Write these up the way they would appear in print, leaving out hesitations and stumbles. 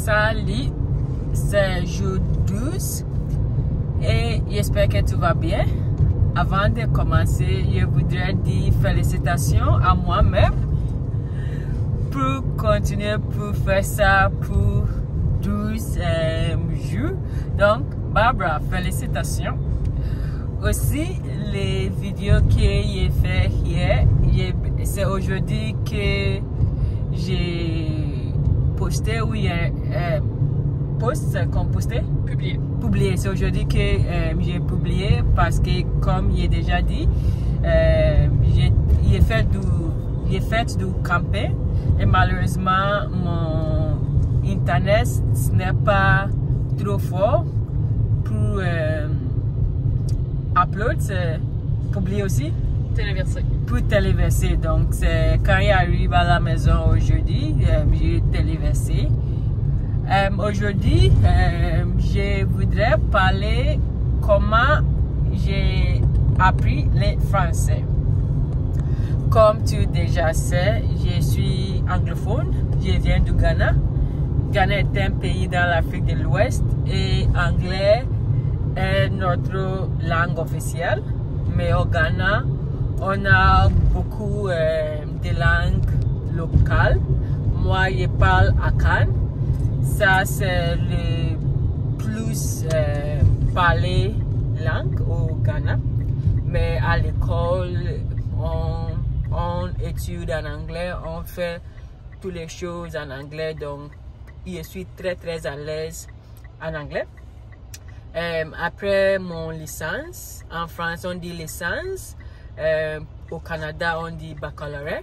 Salut, c'est jour 12 et j'espère que tout va bien. Avant de commencer, je voudrais dire félicitations à moi-même pour continuer pour faire ça pour 12 jours. Donc, Barbara, félicitations. Aussi, les vidéos que j'ai fait hier, c'est aujourd'hui que j'ai posté, oui, post, comme posté? Publié. C'est aujourd'hui que j'ai publié parce que, comme j'ai déjà dit, j'ai fait du camping et malheureusement, mon internet n'est pas trop fort pour upload, publier aussi. Téléversé. Pour téléverser. Donc, c'est quand j'arrive à la maison aujourd'hui, j'ai téléversé. Aujourd'hui, je voudrais parler comment j'ai appris le français. Comme tu déjà sais, je suis anglophone, je viens du Ghana. Ghana est un pays dans l'Afrique de l'Ouest et anglais est notre langue officielle. Mais au Ghana, on a beaucoup de langues locales. Moi, je parle Akan. Ça, c'est le plus parlé langue au Ghana. Mais à l'école, on étudie en anglais, on fait toutes les choses en anglais. Donc, je suis très à l'aise en anglais. Après mon licence, en France on dit licence, au Canada on dit baccalauréat.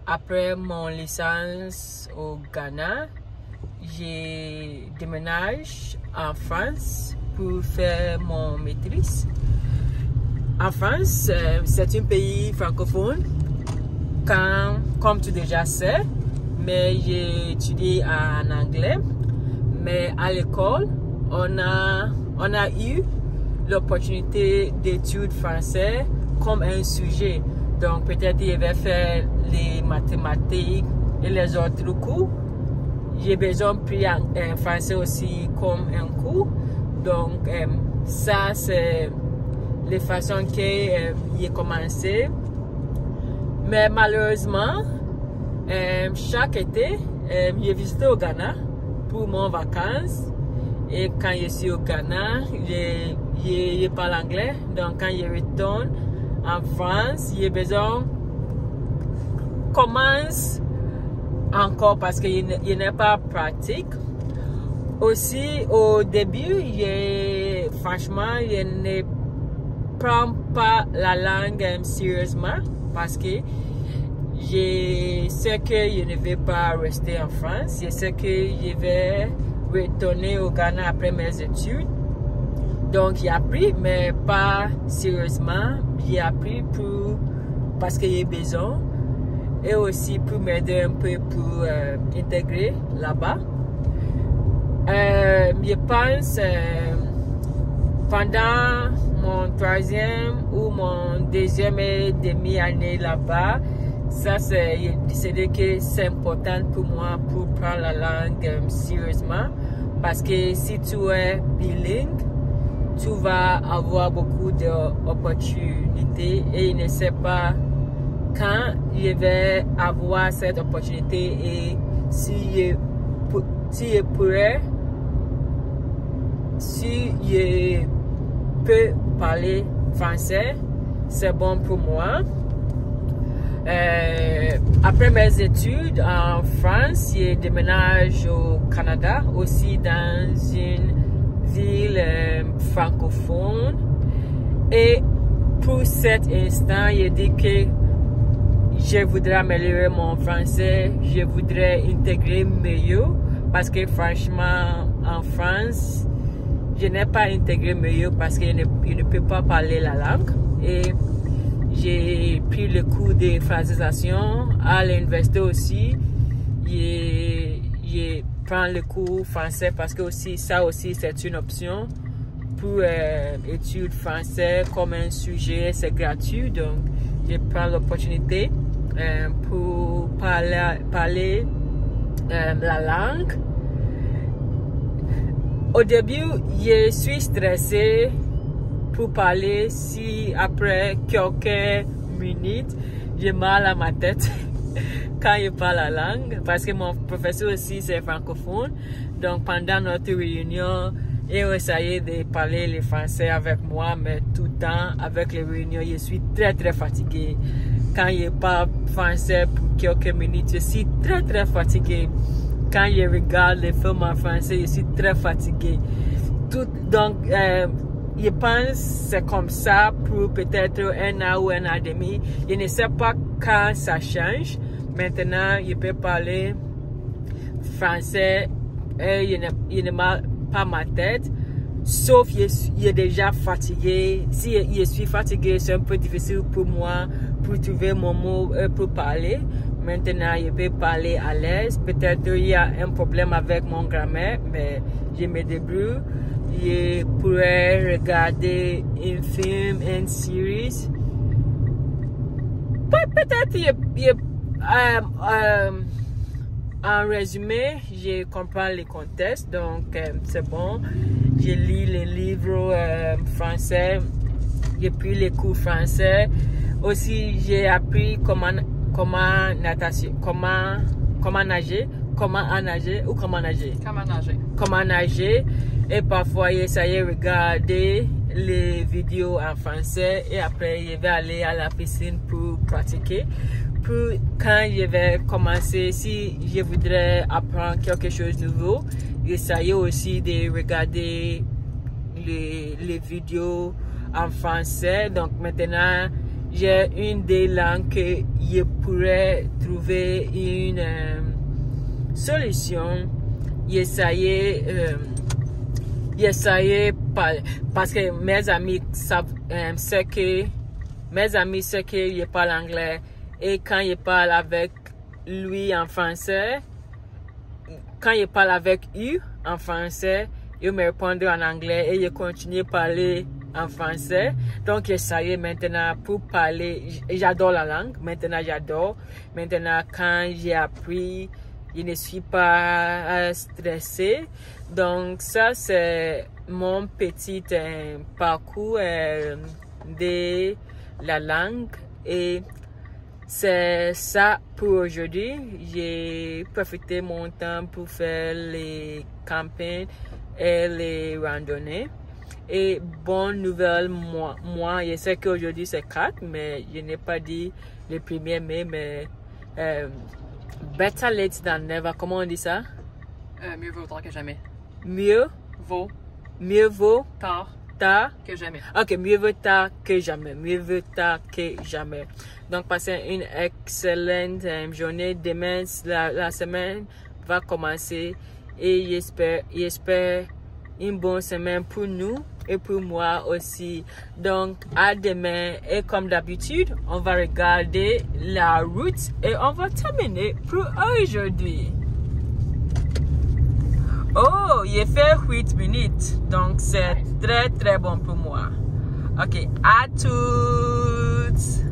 Après mon licence au Ghana, j'ai déménagé en France pour faire mon maîtrise. En France, c'est un pays francophone, comme tu déjà sais, mais j'ai étudié en anglais. Mais à l'école, on a eu l'opportunité d'étudier français comme un sujet. Donc peut-être je vais faire les mathématiques et les autres cours. J'ai besoin de prendre un français aussi comme un cours. Donc ça c'est la façon que j'ai commencé. Mais malheureusement, chaque été, j'ai visité au Ghana pour mon vacances. Et quand je suis au Ghana, je parle anglais. Donc quand je retourne en France, j'ai besoin de commencer encore parce que je n'ai pas pratique. Aussi au début, franchement, je ne prends pas la langue sérieusement parce que je sais que je ne vais pas rester en France. Je sais que je vais retourner au Ghana après mes études. Donc j'ai appris, mais pas sérieusement. J'ai appris parce que j'ai besoin et aussi pour m'aider un peu pour intégrer là-bas. Je pense pendant mon troisième ou mon deuxième et demi-année là-bas, ça j'ai décidé que c'est important pour moi pour prendre la langue sérieusement parce que si tu es bilingue, tu vas avoir beaucoup d'opportunités et je ne sais pas quand je vais avoir cette opportunité et si je peux parler français, c'est bon pour moi. Après mes études en France, je déménage au Canada, aussi dans une ville francophone. Et pour cet instant, je dis que je voudrais améliorer mon français, je voudrais intégrer mieux parce que franchement, en France, je n'ai pas intégré mieux parce que je ne peux pas parler la langue. Et j'ai pris le cours de francisation à l'université aussi. Je prends le cours français parce que ça aussi c'est une option pour étudier français comme un sujet, c'est gratuit. Donc je prends l'opportunité pour parler la langue. Au début, je suis stressée pour parler. Si après quelques minutes, j'ai mal à ma tête quand je parle la langue, parce que mon professeur aussi c'est francophone. Donc pendant notre réunion, il essayait de parler le français avec moi, mais tout le temps avec les réunions, je suis très fatiguée. Quand je parle français pour quelques minutes, je suis très fatiguée. Quand je regarde les films en français, je suis très fatiguée. Donc, je pense que c'est comme ça pour peut-être 1 an ou 1 an et demi. Je ne sais pas quand ça change. Maintenant, je peux parler français et je n'ai pas ma tête. Sauf que je suis déjà fatiguée. Si je suis fatiguée, c'est un peu difficile pour moi pour trouver mon mot pour parler. Maintenant, je peux parler à l'aise. Peut-être il y a un problème avec mon grammaire, mais je me débrouille. Je pourrais regarder un film, une série. Peut-être en résumé, je comprends le contexte, donc c'est bon. Je lis les livres français, j'ai pris les cours français. Aussi, j'ai appris comment nager. Et parfois, j'essaie de regarder les vidéos en français et après, je vais aller à la piscine pour pratiquer. Puis, quand je vais commencer, si je voudrais apprendre quelque chose de nouveau, j'essaie aussi de regarder les vidéos en français. Donc, maintenant, j'ai une des langues que je pourrais trouver une solution. J'essaie parce que mes amis savent que je parle anglais et quand je parle avec lui en français, quand je parle avec eux en français, ils me répondent en anglais et je continue à parler en français. Donc j'essaie maintenant pour parler. J'adore la langue. Maintenant j'adore. Maintenant quand j'ai appris, je ne suis pas stressée. Donc ça c'est mon petit parcours de la langue et c'est ça pour aujourd'hui. J'ai profité mon temps pour faire les campagnes et les randonnées. Et bonne nouvelle, moi je sais qu'aujourd'hui c'est 4, mais je n'ai pas dit le 1er mai, mais better late than never. Comment on dit ça? Mieux vaut tard que jamais. Mieux vaut tard que jamais. Ok, mieux vaut tard que jamais. Mieux vaut tard que jamais. Donc, passez une excellente journée. Demain, la semaine va commencer et j'espère une bonne semaine pour nous et pour moi aussi. Donc, à demain et comme d'habitude, on va regarder la route et on va terminer pour aujourd'hui. Oh, il fait 8 minutes, donc c'est très bon pour moi. Ok, à toutes.